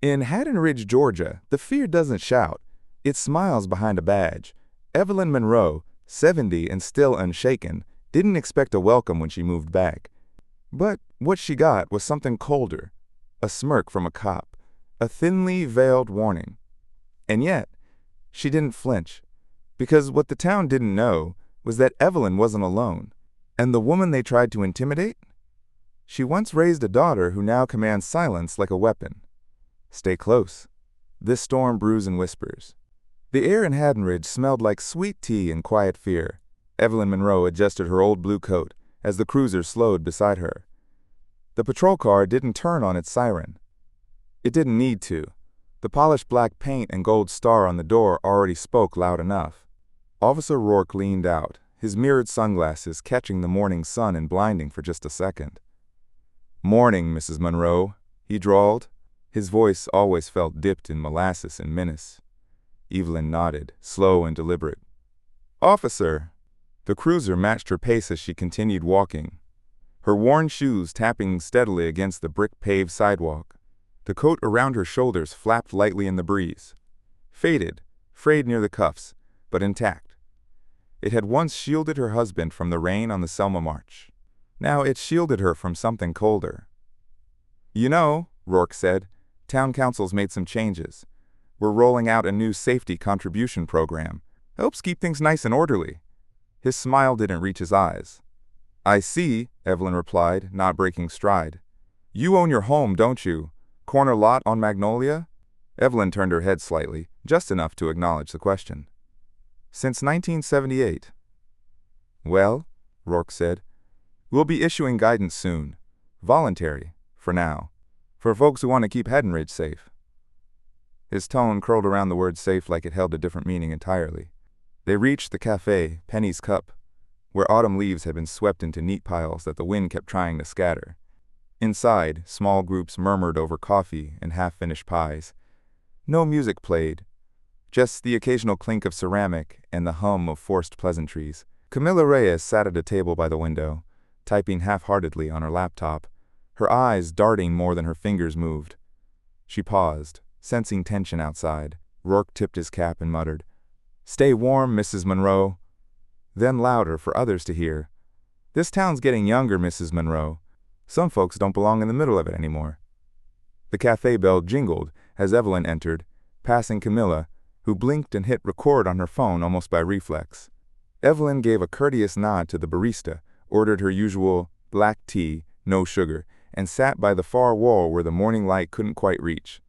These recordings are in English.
In Haddon Ridge, Georgia, the fear doesn't shout. It smiles behind a badge. Evelyn Monroe, 70 and still unshaken, didn't expect a welcome when she moved back. But what she got was something colder, a smirk from a cop, a thinly veiled warning. And yet, she didn't flinch, because what the town didn't know was that Evelyn wasn't alone. And the woman they tried to intimidate? She once raised a daughter who now commands silence like a weapon. Stay close. This storm brews in whispers. The air in Haddon Ridge smelled like sweet tea and quiet fear. Evelyn Monroe adjusted her old blue coat as the cruiser slowed beside her. The patrol car didn't turn on its siren. It didn't need to. The polished black paint and gold star on the door already spoke loud enough. Officer Rourke leaned out, his mirrored sunglasses catching the morning sun and blinding for just a second. "Morning, Mrs. Monroe," he drawled. His voice always felt dipped in molasses and menace. Evelyn nodded, slow and deliberate. "Officer!" The cruiser matched her pace as she continued walking, her worn shoes tapping steadily against the brick-paved sidewalk. The coat around her shoulders flapped lightly in the breeze. Faded, frayed near the cuffs, but intact. It had once shielded her husband from the rain on the Selma March. Now it shielded her from something colder. "You know," Rourke said, "town council's made some changes. We're rolling out a new safety contribution program. Helps keep things nice and orderly." His smile didn't reach his eyes. "I see," Evelyn replied, not breaking stride. "You own your home, don't you? Corner lot on Magnolia?" Evelyn turned her head slightly, just enough to acknowledge the question. "Since 1978. "Well," Rourke said, "we'll be issuing guidance soon. Voluntary, for now. For folks who want to keep Haddon Ridge safe." His tone curled around the word safe like it held a different meaning entirely. They reached the cafe, Penny's Cup, where autumn leaves had been swept into neat piles that the wind kept trying to scatter. Inside, small groups murmured over coffee and half-finished pies. No music played, just the occasional clink of ceramic and the hum of forced pleasantries. Camilla Reyes sat at a table by the window, typing half-heartedly on her laptop, her eyes darting more than her fingers moved. She paused, sensing tension outside. Rourke tipped his cap and muttered, "Stay warm, Mrs. Monroe." Then louder for others to hear, "This town's getting younger, Mrs. Monroe. Some folks don't belong in the middle of it anymore." The cafe bell jingled as Evelyn entered, passing Camilla, who blinked and hit record on her phone almost by reflex. Evelyn gave a courteous nod to the barista, ordered her usual black tea, no sugar, and sat by the far wall where the morning light couldn't quite reach.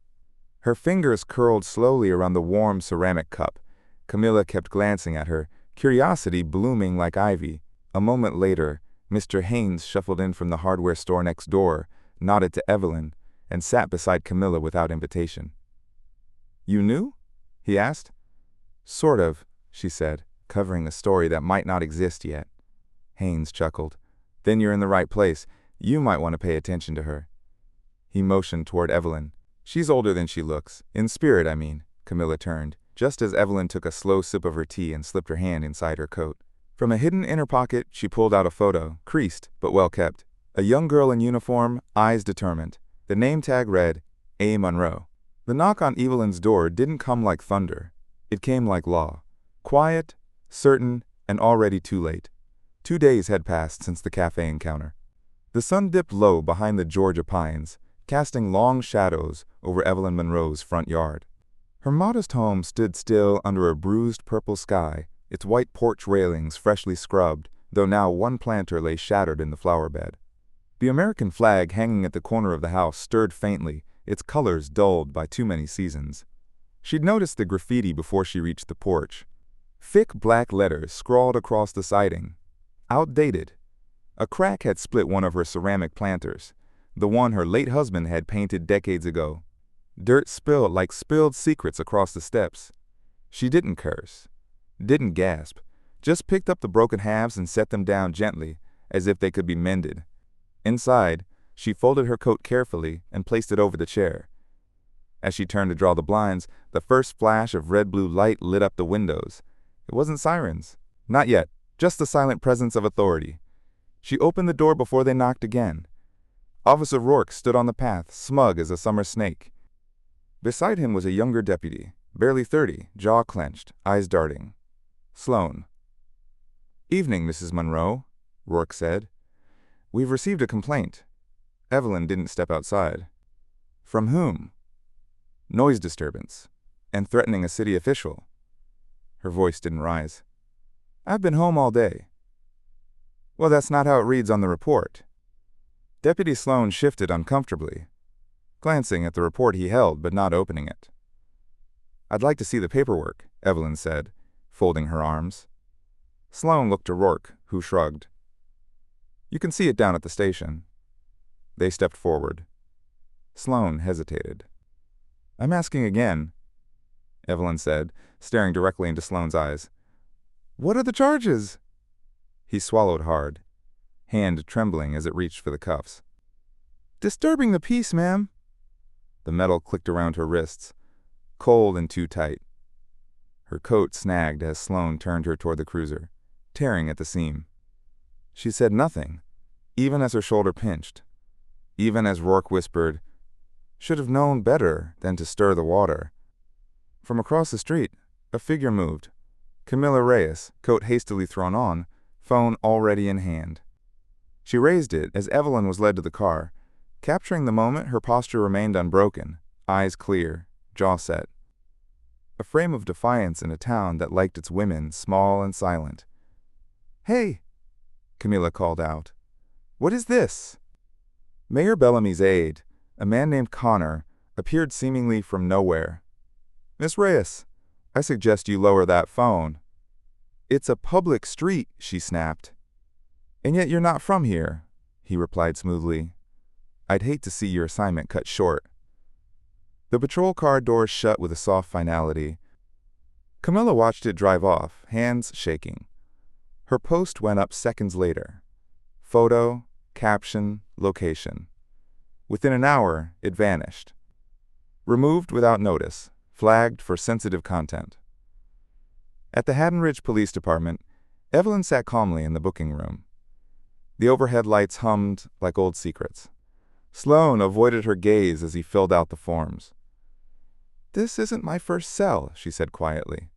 Her fingers curled slowly around the warm ceramic cup. Camilla kept glancing at her, curiosity blooming like ivy. A moment later, Mr. Haynes shuffled in from the hardware store next door, nodded to Evelyn, and sat beside Camilla without invitation. "You knew?" he asked. "Sort of," she said, covering a story that might not exist yet. Haynes chuckled. "Then you're in the right place. You might want to pay attention to her." He motioned toward Evelyn. "She's older than she looks. In spirit, I mean." Camilla turned, just as Evelyn took a slow sip of her tea and slipped her hand inside her coat. From a hidden inner pocket, she pulled out a photo, creased but well kept. A young girl in uniform, eyes determined. The name tag read, A. Monroe. The knock on Evelyn's door didn't come like thunder. It came like law. Quiet, certain, and already too late. 2 days had passed since the cafe encounter. The sun dipped low behind the Georgia pines, casting long shadows over Evelyn Monroe's front yard. Her modest home stood still under a bruised purple sky, its white porch railings freshly scrubbed, though now one planter lay shattered in the flower bed. The American flag hanging at the corner of the house stirred faintly, its colors dulled by too many seasons. She'd noticed the graffiti before she reached the porch. Thick black letters scrawled across the siding. Outdated. A crack had split one of her ceramic planters, the one her late husband had painted decades ago. Dirt spilled like spilled secrets across the steps. She didn't curse, didn't gasp, just picked up the broken halves and set them down gently, as if they could be mended. Inside, she folded her coat carefully and placed it over the chair. As she turned to draw the blinds, the first flash of red-blue light lit up the windows. It wasn't sirens. Not yet, just the silent presence of authority. She opened the door before they knocked again. Officer Rourke stood on the path, smug as a summer snake. Beside him was a younger deputy, barely 30, jaw clenched, eyes darting. Sloan. "Evening, Mrs. Monroe," Rourke said. "We've received a complaint." Evelyn didn't step outside. "From whom?" "Noise disturbance, and threatening a city official." Her voice didn't rise. "I've been home all day." "Well, that's not how it reads on the report." Deputy Sloan shifted uncomfortably, glancing at the report he held but not opening it. "I'd like to see the paperwork," Evelyn said, folding her arms. Sloan looked to Rourke, who shrugged. "You can see it down at the station." They stepped forward. Sloan hesitated. "I'm asking again," Evelyn said, staring directly into Sloan's eyes. "What are the charges?" He swallowed hard, hand trembling as it reached for the cuffs. "Disturbing the peace, ma'am." The metal clicked around her wrists, cold and too tight. Her coat snagged as Sloan turned her toward the cruiser, tearing at the seam. She said nothing, even as her shoulder pinched, even as Rourke whispered, "Should have known better than to stir the water." From across the street, a figure moved. Camilla Reyes, coat hastily thrown on, phone already in hand. She raised it as Evelyn was led to the car. Capturing the moment, her posture remained unbroken, eyes clear, jaw set. A frame of defiance in a town that liked its women small and silent. "Hey," Camilla called out. "What is this?" Mayor Bellamy's aide, a man named Connor, appeared seemingly from nowhere. "Miss Reyes, I suggest you lower that phone." "It's a public street," she snapped. "And yet you're not from here," he replied smoothly. "I'd hate to see your assignment cut short." The patrol car doors shut with a soft finality. Camilla watched it drive off, hands shaking. Her post went up seconds later. Photo, caption, location. Within an hour, it vanished. Removed without notice, flagged for sensitive content. At the Haddon Ridge Police Department, Evelyn sat calmly in the booking room. The overhead lights hummed like old secrets. Sloan avoided her gaze as he filled out the forms. "This isn't my first cell," she said quietly.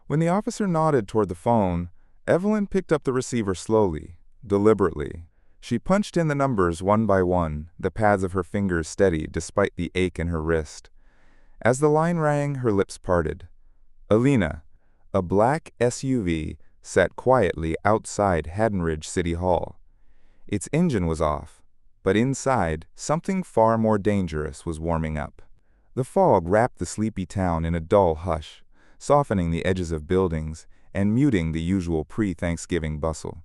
When the officer nodded toward the phone, Evelyn picked up the receiver slowly, deliberately. She punched in the numbers one by one, the pads of her fingers steady despite the ache in her wrist. As the line rang, her lips parted. Alina, a black SUV, sat quietly outside Haddon Ridge City Hall. Its engine was off, but inside, something far more dangerous was warming up. The fog wrapped the sleepy town in a dull hush, softening the edges of buildings and muting the usual pre-Thanksgiving bustle.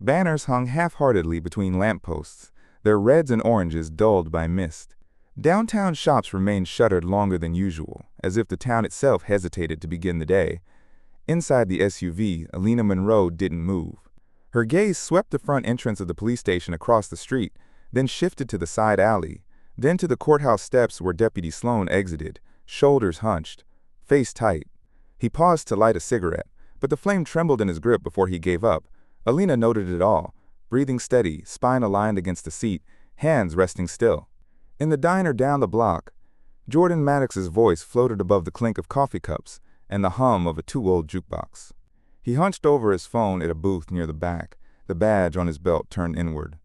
Banners hung half-heartedly between lampposts, their reds and oranges dulled by mist. Downtown shops remained shuttered longer than usual, as if the town itself hesitated to begin the day. Inside the SUV, Alina Monroe didn't move. Her gaze swept the front entrance of the police station across the street, then shifted to the side alley, then to the courthouse steps where Deputy Sloan exited, shoulders hunched, face tight. He paused to light a cigarette, but the flame trembled in his grip before he gave up. Alina noted it all, breathing steady, spine aligned against the seat, hands resting still. In the diner down the block, Jordan Maddox's voice floated above the clink of coffee cups and the hum of a too-old jukebox. He hunched over his phone at a booth near the back, the badge on his belt turned inward.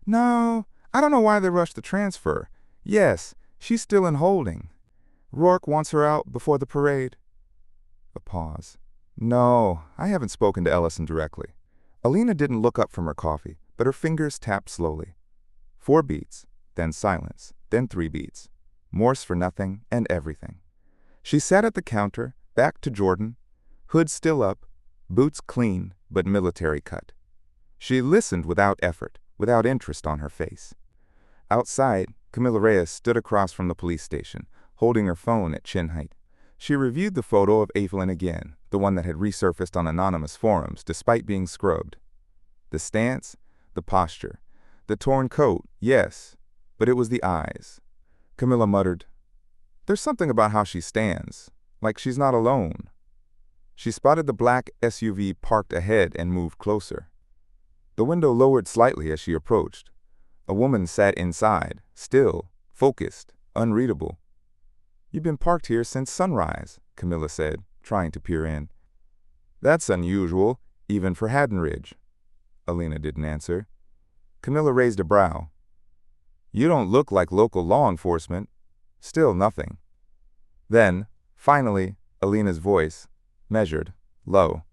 "No, I don't know why they rushed the transfer. Yes, she's still in holding. Rourke wants her out before the parade." A pause. "No, I haven't spoken to Ellison directly." Alina didn't look up from her coffee, but her fingers tapped slowly. 4 beats, then silence, then 3 beats. Morse for nothing and everything. She sat at the counter, back to Jordan, hood still up, boots clean but military cut. She listened without effort, without interest on her face. Outside, Camilla Reyes stood across from the police station, holding her phone at chin height. She reviewed the photo of Evelyn again, the one that had resurfaced on anonymous forums despite being scrubbed. The stance, the posture, the torn coat, yes, but it was the eyes. Camilla muttered, "There's something about how she stands, like she's not alone." She spotted the black SUV parked ahead and moved closer. The window lowered slightly as she approached. A woman sat inside, still, focused, unreadable. You've been parked here since sunrise, Camilla said, trying to peer in. That's unusual, even for Haddon Ridge. Alina didn't answer. Camilla raised a brow. You don't look like local law enforcement. Still nothing. Then, finally, Alina's voice, measured, low.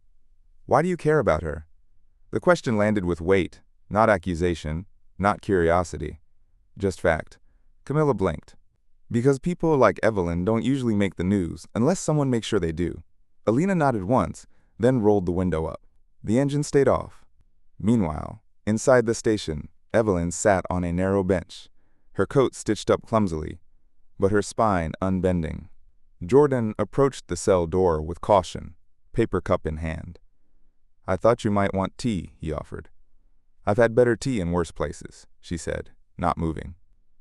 Why do you care about her? The question landed with weight, not accusation, not curiosity. Just fact. Camilla blinked. Because people like Evelyn don't usually make the news unless someone makes sure they do. Alina nodded once, then rolled the window up. The engine stayed off. Meanwhile, inside the station, Evelyn sat on a narrow bench, her coat stitched up clumsily, but her spine unbending. Jordan approached the cell door with caution, paper cup in hand. I thought you might want tea, he offered. I've had better tea in worse places, she said, not moving.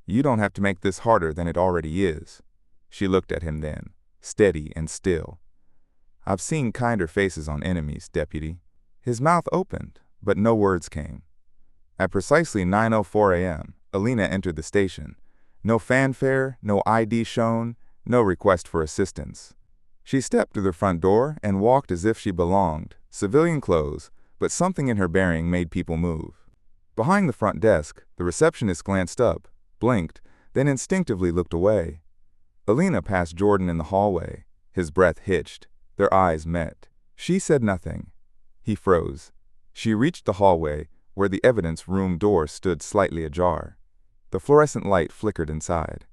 You don't have to make this harder than it already is. She looked at him then, steady and still. I've seen kinder faces on enemies, Deputy. His mouth opened, but no words came. At precisely 9:04 a.m., Alina entered the station. No fanfare, no ID shown, no request for assistance. She stepped through the front door and walked as if she belonged, civilian clothes, but something in her bearing made people move. Behind the front desk, the receptionist glanced up, blinked, then instinctively looked away. Alina passed Jordan in the hallway. His breath hitched. Their eyes met. She said nothing. He froze. She reached the hallway, where the evidence room door stood slightly ajar. The fluorescent light flickered inside.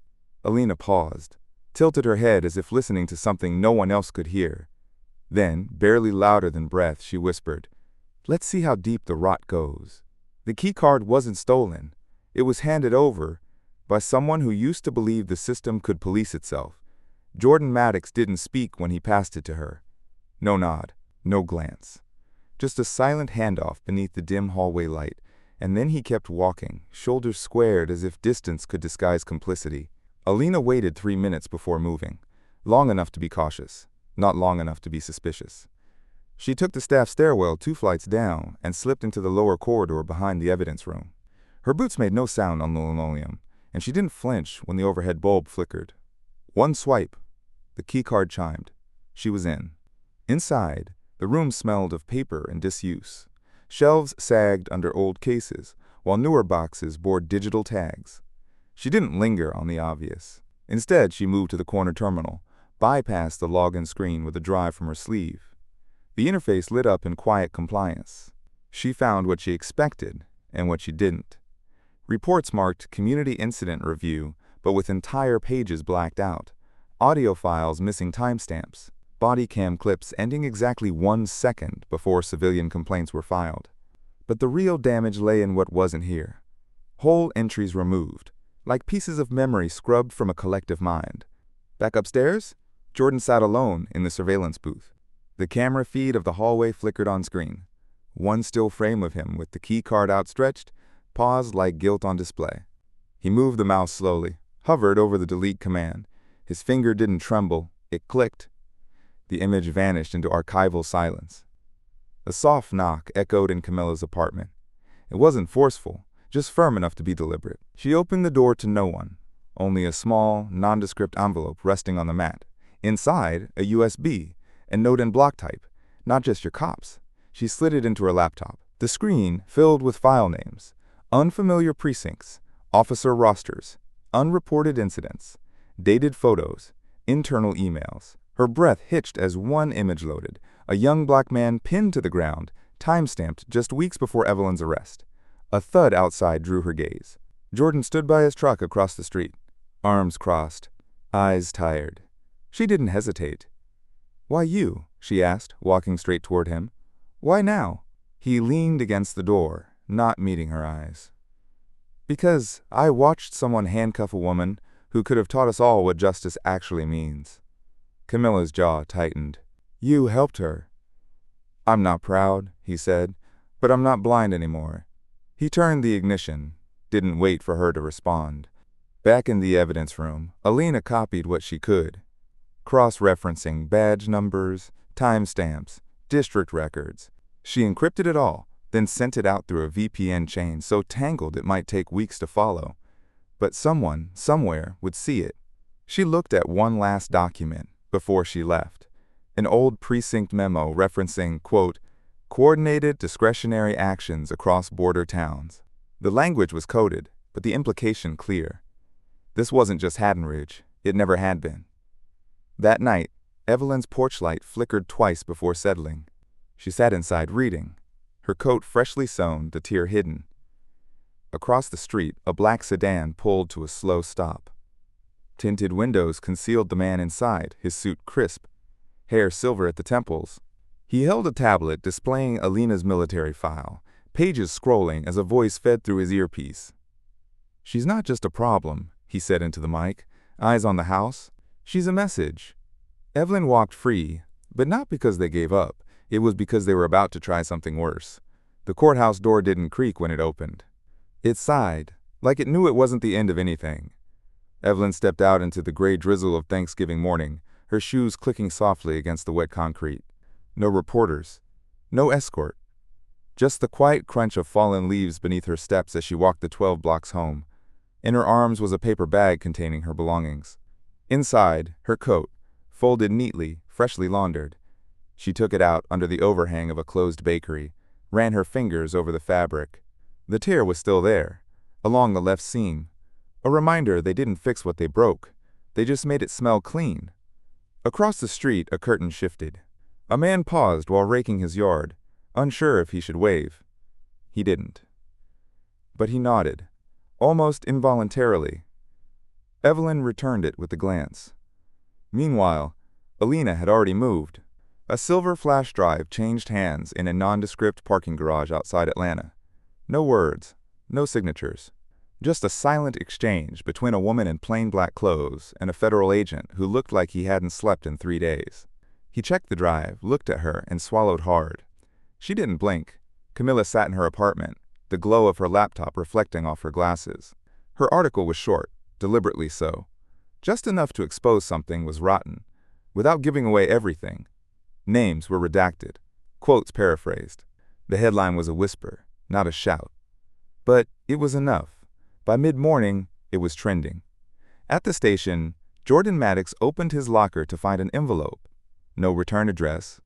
Alina paused, tilted her head as if listening to something no one else could hear. Then, barely louder than breath, she whispered, Let's see how deep the rot goes. The key card wasn't stolen. It was handed over by someone who used to believe the system could police itself. Jordan Maddox didn't speak when he passed it to her. No nod, no glance. Just a silent handoff beneath the dim hallway light, and then he kept walking, shoulders squared as if distance could disguise complicity. Alina waited 3 minutes before moving, long enough to be cautious, not long enough to be suspicious. She took the staff stairwell 2 flights down and slipped into the lower corridor behind the evidence room. Her boots made no sound on the linoleum, and she didn't flinch when the overhead bulb flickered. One swipe. The keycard chimed. She was in. Inside, the room smelled of paper and disuse. Shelves sagged under old cases, while newer boxes bore digital tags. She didn't linger on the obvious. Instead, she moved to the corner terminal, bypassed the login screen with a drive from her sleeve. The interface lit up in quiet compliance. She found what she expected and what she didn't. Reports marked Community Incident Review, but with entire pages blacked out. Audio files missing timestamps. Body cam clips ending exactly 1 second before civilian complaints were filed. But the real damage lay in what wasn't here. Whole entries removed, like pieces of memory scrubbed from a collective mind. Back upstairs, Jordan sat alone in the surveillance booth. The camera feed of the hallway flickered on screen. One still frame of him with the key card outstretched, paused like guilt on display. He moved the mouse slowly, hovered over the delete command. His finger didn't tremble, it clicked. The image vanished into archival silence. A soft knock echoed in Camilla's apartment. It wasn't forceful, just firm enough to be deliberate. She opened the door to no one, only a small, nondescript envelope resting on the mat. Inside, a USB, a note in block type, not just your cops. She slid it into her laptop. The screen filled with file names, unfamiliar precincts, officer rosters, unreported incidents, dated photos, internal emails. Her breath hitched as one image loaded, a young black man pinned to the ground, time-stamped just weeks before Evelyn's arrest. A thud outside drew her gaze. Jordan stood by his truck across the street, arms crossed, eyes tired. She didn't hesitate. Why you? She asked, walking straight toward him. Why now? He leaned against the door, not meeting her eyes. Because I watched someone handcuff a woman who could have taught us all what justice actually means. Camilla's jaw tightened. You helped her. I'm not proud, he said, but I'm not blind anymore. He turned the ignition, didn't wait for her to respond. Back in the evidence room, Alina copied what she could, cross-referencing badge numbers, timestamps, district records. She encrypted it all, then sent it out through a VPN chain so tangled it might take weeks to follow. But someone, somewhere, would see it. She looked at one last document before she left, an old precinct memo referencing, quote, coordinated discretionary actions across border towns. The language was coded, but the implication clear. This wasn't just Haddon Ridge. It never had been. That night, Evelyn's porch light flickered twice before settling. She sat inside reading, her coat freshly sewn, the tear hidden. Across the street, a black sedan pulled to a slow stop. Tinted windows concealed the man inside, his suit crisp, hair silver at the temples. He held a tablet displaying Alina's military file, pages scrolling as a voice fed through his earpiece. "She's not just a problem," he said into the mic, eyes on the house. "She's a message." Evelyn walked free, but not because they gave up. It was because they were about to try something worse. The courthouse door didn't creak when it opened. It sighed, like it knew it wasn't the end of anything. Evelyn stepped out into the gray drizzle of Thanksgiving morning, her shoes clicking softly against the wet concrete. No reporters, no escort. Just the quiet crunch of fallen leaves beneath her steps as she walked the 12 blocks home. In her arms was a paper bag containing her belongings. Inside, her coat, folded neatly, freshly laundered. She took it out under the overhang of a closed bakery, ran her fingers over the fabric. The tear was still there, along the left seam. A reminder they didn't fix what they broke. They just made it smell clean. Across the street, a curtain shifted. A man paused while raking his yard, unsure if he should wave. He didn't. But he nodded, almost involuntarily. Evelyn returned it with a glance. Meanwhile, Alina had already moved. A silver flash drive changed hands in a nondescript parking garage outside Atlanta. No words, no signatures. Just a silent exchange between a woman in plain black clothes and a federal agent who looked like he hadn't slept in 3 days. He checked the drive, looked at her, and swallowed hard. She didn't blink. Camilla sat in her apartment, the glow of her laptop reflecting off her glasses. Her article was short, deliberately so. Just enough to expose something was rotten, without giving away everything. Names were redacted, quotes paraphrased. The headline was a whisper, not a shout. But it was enough. By mid-morning, it was trending. At the station, Jordan Maddox opened his locker to find an envelope. No return address.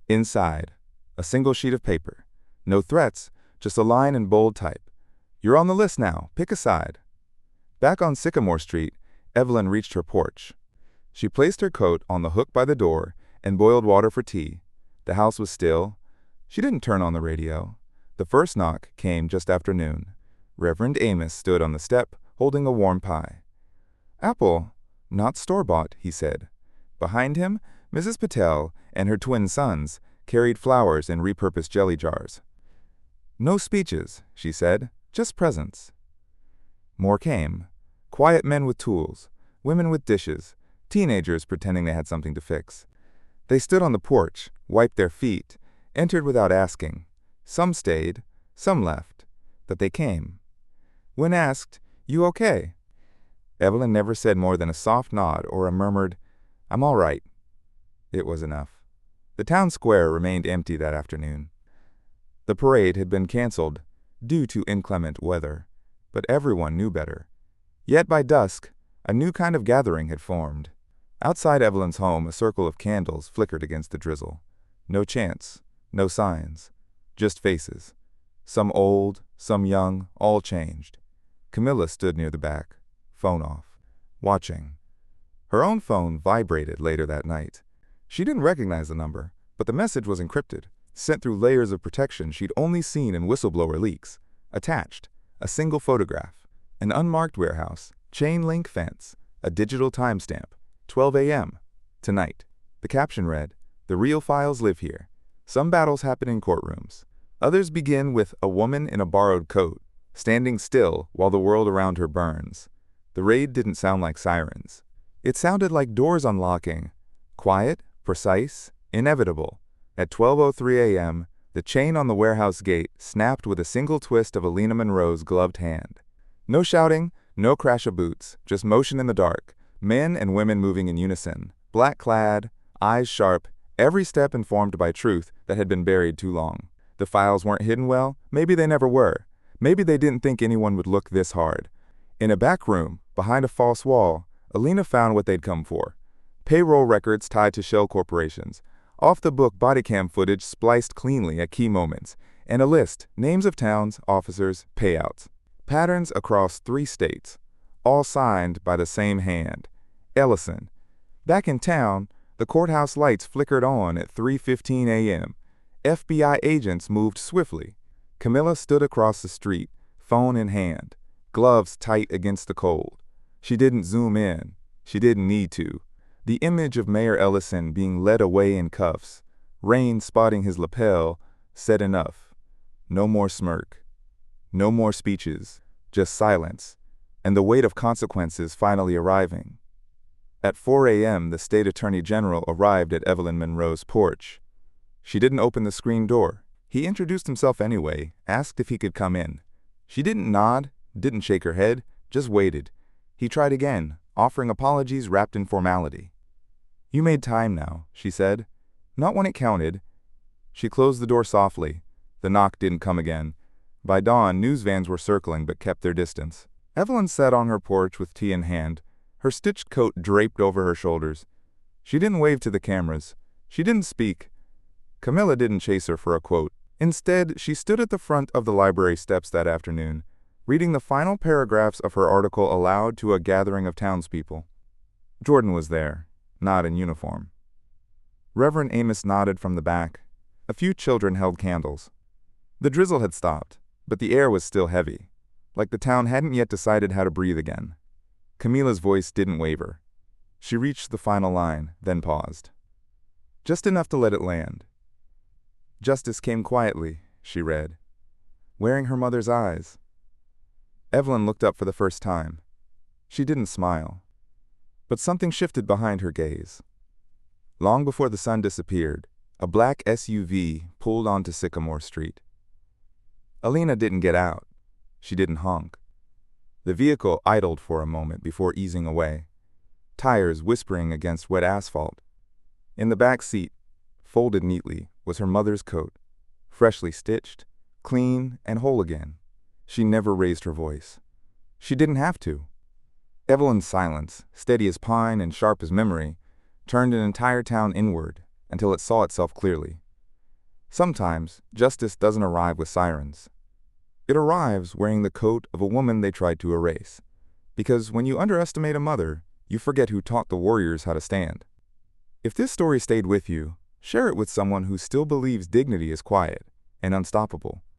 Inside, a single sheet of paper. No threats, just a line in bold type. "You're on the list now. Pick a side." Back on Sycamore Street, Evelyn reached her porch. She placed her coat on the hook by the door and boiled water for tea. The house was still. She didn't turn on the radio. The first knock came just after noon. Reverend Amos stood on the step, holding a warm pie. "Apple, not store-bought," he said. Behind him, Mrs. Patel and her twin sons carried flowers in repurposed jelly jars. "No speeches," she said, "just presents." More came. Quiet men with tools, women with dishes, teenagers pretending they had something to fix. They stood on the porch, wiped their feet, entered without asking. Some stayed, some left, but they came. When asked, "You okay?" Evelyn never said more than a soft nod or a murmured, "I'm all right." It was enough. The town square remained empty that afternoon. The parade had been canceled due to inclement weather, but everyone knew better. Yet by dusk, a new kind of gathering had formed. Outside Evelyn's home, a circle of candles flickered against the drizzle. No chants, no signs, just faces. Some old, some young, all changed. Camilla stood near the back, phone off, watching. Her own phone vibrated later that night. She didn't recognize the number, but the message was encrypted, sent through layers of protection she'd only seen in whistleblower leaks. Attached, a single photograph, an unmarked warehouse, chain-link fence, a digital timestamp, 12 a.m. tonight. The caption read, "The real files live here. Some battles happen in courtrooms. Others begin with a woman in a borrowed coat, standing still while the world around her burns." The raid didn't sound like sirens. It sounded like doors unlocking. Quiet, precise, inevitable. At 12:03 a.m., the chain on the warehouse gate snapped with a single twist of Alina Monroe's gloved hand. No shouting, no crash of boots, just motion in the dark. Men and women moving in unison, black-clad, eyes sharp, every step informed by truth that had been buried too long. The files weren't hidden well. Maybe they never were. Maybe they didn't think anyone would look this hard. In a back room, behind a false wall, Alina found what they'd come for. Payroll records tied to shell corporations, off-the-book body cam footage spliced cleanly at key moments, and a list, names of towns, officers, payouts. Patterns across 3 states, all signed by the same hand, Ellison. Back in town, the courthouse lights flickered on at 3:15 a.m. FBI agents moved swiftly. Camilla stood across the street, phone in hand, gloves tight against the cold. She didn't zoom in. She didn't need to. The image of Mayor Ellison being led away in cuffs, Rain spotting his lapel, said enough. No more smirk. No more speeches, just silence, and the weight of consequences finally arriving. At 4 a.m., the state attorney general arrived at Evelyn Monroe's porch. She didn't open the screen door. He introduced himself anyway, asked if he could come in. She didn't nod, didn't shake her head, just waited. He tried again, offering apologies wrapped in formality. "You made time now," she said. "Not when it counted." She closed the door softly. The knock didn't come again. By dawn, news vans were circling but kept their distance. Evelyn sat on her porch with tea in hand, her stitched coat draped over her shoulders. She didn't wave to the cameras. She didn't speak. Camilla didn't chase her for a quote. Instead, she stood at the front of the library steps that afternoon, reading the final paragraphs of her article aloud to a gathering of townspeople. Jordan was there, not in uniform. Reverend Amos nodded from the back. A few children held candles. The drizzle had stopped, but the air was still heavy, like the town hadn't yet decided how to breathe again. Camilla's voice didn't waver. She reached the final line, then paused. Just enough to let it land. "Justice came quietly," she read, wearing her mother's eyes. Evelyn looked up for the first time. She didn't smile, but something shifted behind her gaze. Long before the sun disappeared, a black SUV pulled onto Sycamore Street. Alina didn't get out. She didn't honk. The vehicle idled for a moment before easing away, tires whispering against wet asphalt. In the back seat, folded neatly, was her mother's coat, freshly stitched, clean and whole again. She never raised her voice. She didn't have to. Evelyn's silence, steady as pine and sharp as memory, turned an entire town inward until it saw itself clearly. Sometimes, justice doesn't arrive with sirens. It arrives wearing the coat of a woman they tried to erase. Because when you underestimate a mother, you forget who taught the warriors how to stand. If this story stayed with you, share it with someone who still believes dignity is quiet and unstoppable.